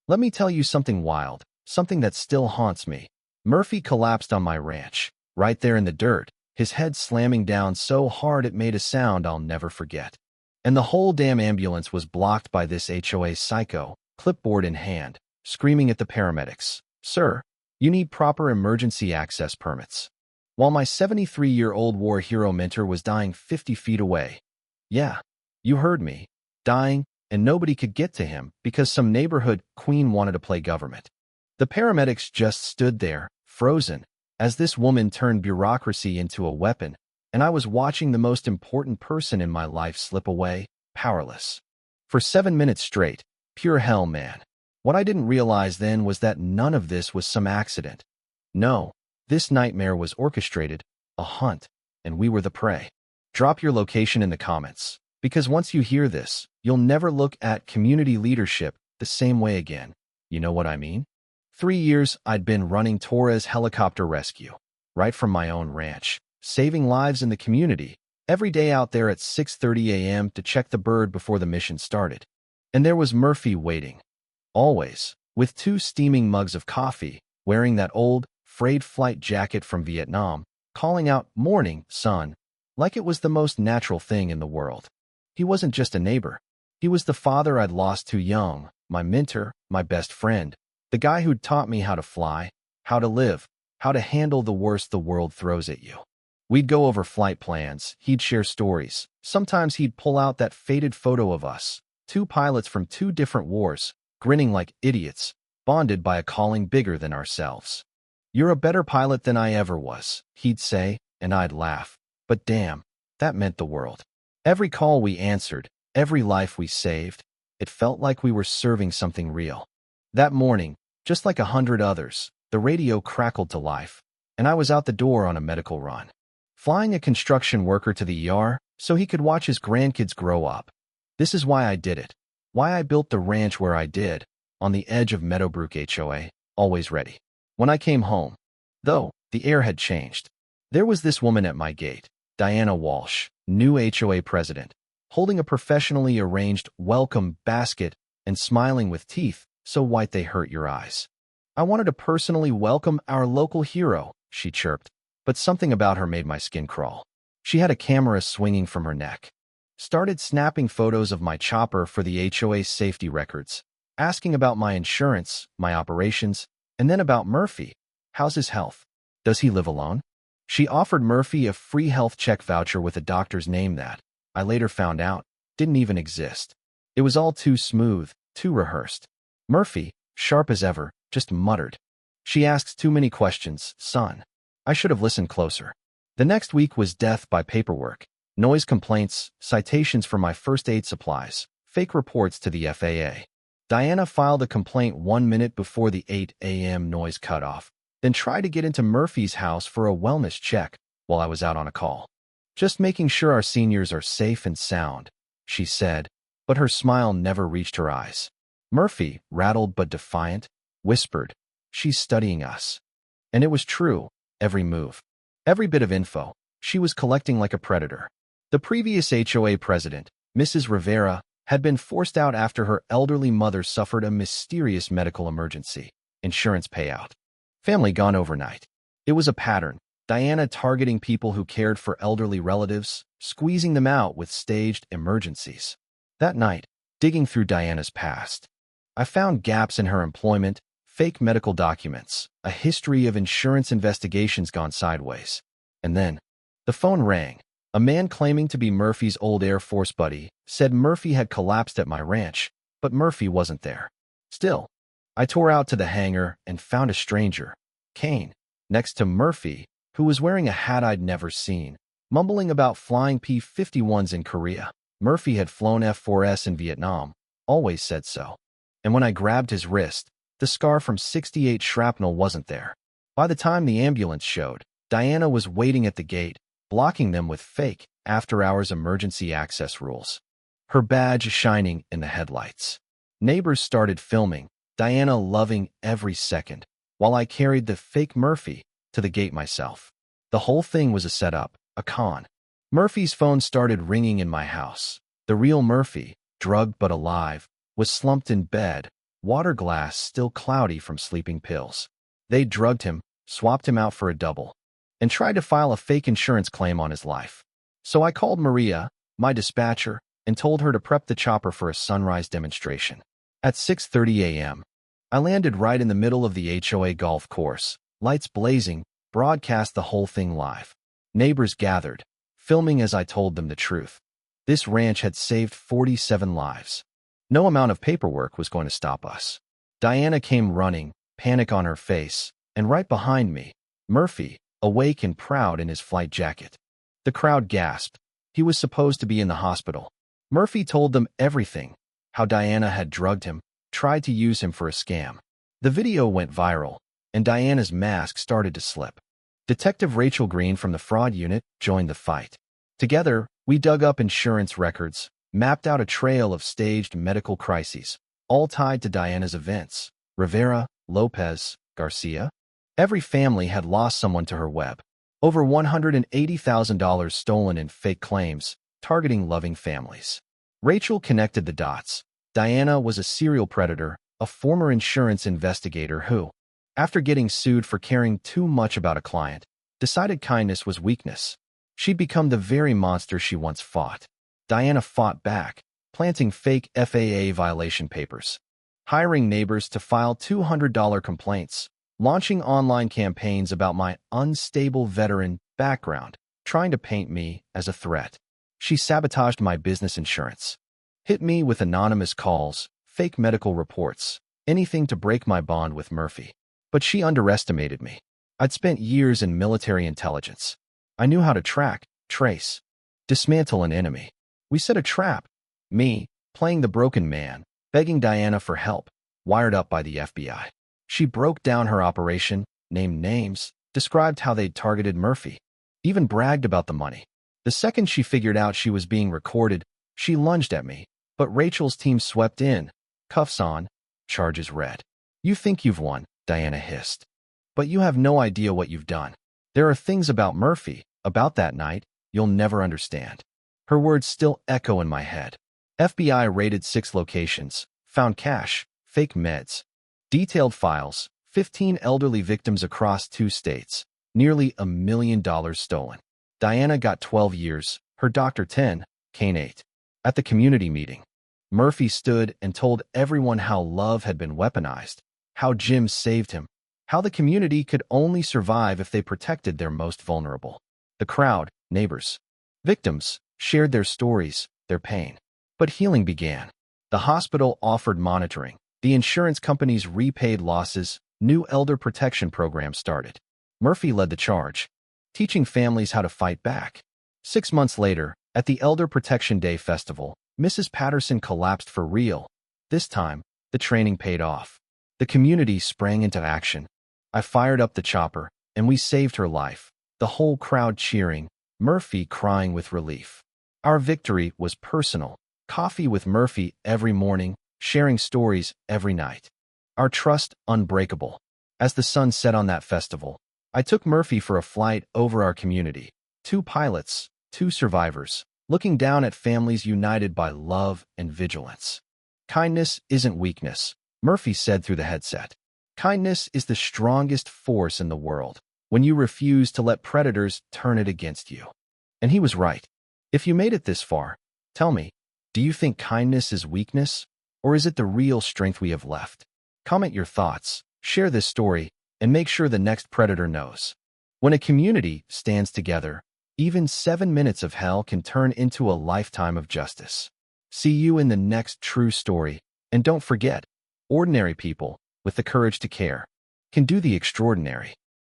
Let me tell you something wild, something that still haunts me. Murphy collapsed on my ranch, right there in the dirt, his head slamming down so hard it made a sound I'll never forget. And the whole damn ambulance was blocked by this HOA psycho, clipboard in hand, screaming at the paramedics, "Sir, you need proper emergency access permits." While my 73-year-old war hero mentor was dying 50 feet away. Yeah, you heard me. Dying, and nobody could get to him because some neighborhood queen wanted to play government. The paramedics just stood there, frozen, as this woman turned bureaucracy into a weapon, and I was watching the most important person in my life slip away, powerless. For 7 minutes straight, pure hell, man. What I didn't realize then was that none of this was some accident. No, this nightmare was orchestrated, a hunt, and we were the prey. Drop your location in the comments, because once you hear this, you'll never look at community leadership the same way again. You know what I mean? 3 years I'd been running Torres helicopter rescue, right from my own ranch, saving lives in the community, every day out there at 6:30 a.m. to check the bird before the mission started. And there was Murphy waiting. Always, with 2 steaming mugs of coffee, wearing that old, frayed flight jacket from Vietnam, calling out, "Morning, son," like it was the most natural thing in the world. He wasn't just a neighbor. He was the father I'd lost too young, my mentor, my best friend, the guy who'd taught me how to fly, how to live, how to handle the worst the world throws at you. We'd go over flight plans, he'd share stories. Sometimes he'd pull out that faded photo of us, 2 pilots from 2 different wars, grinning like idiots, bonded by a calling bigger than ourselves. "You're a better pilot than I ever was," he'd say, and I'd laugh. But damn, that meant the world. Every call we answered, every life we saved, it felt like we were serving something real. That morning, just like 100 others, the radio crackled to life, and I was out the door on a medical run, flying a construction worker to the ER so he could watch his grandkids grow up. This is why I did it, why I built the ranch where I did, on the edge of Meadowbrook HOA, always ready. When I came home, though, the air had changed. There was this woman at my gate, Diana Walsh, new HOA president, holding a professionally arranged welcome basket and smiling with teeth so white they hurt your eyes. "I wanted to personally welcome our local hero," she chirped, but something about her made my skin crawl. She had a camera swinging from her neck. Started snapping photos of my chopper for the HOA's safety records, asking about my insurance, my operations, and then about Murphy. "How's his health? Does he live alone?" She offered Murphy a free health check voucher with a doctor's name that, I later found out, didn't even exist. It was all too smooth, too rehearsed. Murphy, sharp as ever, just muttered, "She asks too many questions, son." I should have listened closer. The next week was death by paperwork, noise complaints, citations for my first aid supplies, fake reports to the FAA. Diana filed a complaint 1 minute before the 8 a.m. noise cutoff, then tried to get into Murphy's house for a wellness check while I was out on a call. "Just making sure our seniors are safe and sound," she said, but her smile never reached her eyes. Murphy, rattled but defiant, whispered, "She's studying us." And it was true, every move, every bit of info, she was collecting like a predator. The previous HOA president, Mrs. Rivera, had been forced out after her elderly mother suffered a mysterious medical emergency, insurance payout. Family gone overnight. It was a pattern, Diana targeting people who cared for elderly relatives, squeezing them out with staged emergencies. That night, digging through Diana's past, I found gaps in her employment, fake medical documents, a history of insurance investigations gone sideways. And then, the phone rang. A man claiming to be Murphy's old Air Force buddy said Murphy had collapsed at my ranch, but Murphy wasn't there. Still, I tore out to the hangar and found a stranger, Kane, next to Murphy, who was wearing a hat I'd never seen, mumbling about flying P-51s in Korea. Murphy had flown F-4S in Vietnam, always said so. And when I grabbed his wrist, the scar from 68 shrapnel wasn't there. By the time the ambulance showed, Diana was waiting at the gate, blocking them with fake, after-hours emergency access rules. Her badge shining in the headlights. Neighbors started filming, Diana loving every second, while I carried the fake Murphy to the gate myself. The whole thing was a setup, a con. Murphy's phone started ringing in my house. The real Murphy, drugged but alive, was slumped in bed, water glass still cloudy from sleeping pills. They drugged him, swapped him out for a double, and tried to file a fake insurance claim on his life. So I called Maria, my dispatcher, and told her to prep the chopper for a sunrise demonstration. At 6:30 a.m., I landed right in the middle of the HOA golf course, lights blazing, broadcast the whole thing live. Neighbors gathered, filming as I told them the truth. This ranch had saved 47 lives. No amount of paperwork was going to stop us. Diana came running, panic on her face, and right behind me, Murphy, awake and proud in his flight jacket. The crowd gasped. He was supposed to be in the hospital. Murphy told them everything, how Diana had drugged him, tried to use him for a scam. The video went viral, and Diana's mask started to slip. Detective Rachel Green from the fraud unit joined the fight. Together, we dug up insurance records, mapped out a trail of staged medical crises, all tied to Diana's events. Rivera, Lopez, Garcia. Every family had lost someone to her web. Over $180,000 stolen in fake claims, targeting loving families. Rachel connected the dots. Diana was a serial predator, a former insurance investigator who, after getting sued for caring too much about a client, decided kindness was weakness. She'd become the very monster she once fought. Diana fought back, planting fake FAA violation papers, hiring neighbors to file $200 complaints, launching online campaigns about my unstable veteran background, trying to paint me as a threat. She sabotaged my business insurance, hit me with anonymous calls, fake medical reports, anything to break my bond with Murphy. But she underestimated me. I'd spent years in military intelligence. I knew how to track, trace, dismantle an enemy. We set a trap. Me, playing the broken man, begging Diana for help, wired up by the FBI. She broke down her operation, named names, described how they'd targeted Murphy, even bragged about the money. The second she figured out she was being recorded, she lunged at me, but Rachel's team swept in, cuffs on, charges read. "You think you've won," Diana hissed. "But you have no idea what you've done. There are things about Murphy, about that night, you'll never understand." Her words still echo in my head. FBI raided 6 locations, found cash, fake meds, detailed files, 15 elderly victims across 2 states, nearly $1 million stolen. Diana got 12 years, her doctor 10, Kane 8. At the community meeting, Murphy stood and told everyone how love had been weaponized, how Jim saved him, how the community could only survive if they protected their most vulnerable. The crowd, neighbors, victims, shared their stories, their pain. But healing began. The hospital offered monitoring. The insurance companies repaid losses. New elder protection programs started. Murphy led the charge, teaching families how to fight back. 6 months later, at the Elder Protection Day Festival, Mrs. Patterson collapsed for real. This time, the training paid off. The community sprang into action. I fired up the chopper, and we saved her life. The whole crowd cheering, Murphy crying with relief. Our victory was personal. Coffee with Murphy every morning, sharing stories every night. Our trust unbreakable. As the sun set on that festival, I took Murphy for a flight over our community. 2 pilots, 2 survivors, looking down at families united by love and vigilance. "Kindness isn't weakness," Murphy said through the headset. "Kindness is the strongest force in the world when you refuse to let predators turn it against you." And he was right. If you made it this far, tell me, do you think kindness is weakness, or is it the real strength we have left? Comment your thoughts, share this story, and make sure the next predator knows. When a community stands together, even 7 minutes of hell can turn into a lifetime of justice. See you in the next true story, and don't forget, ordinary people, with the courage to care, can do the extraordinary.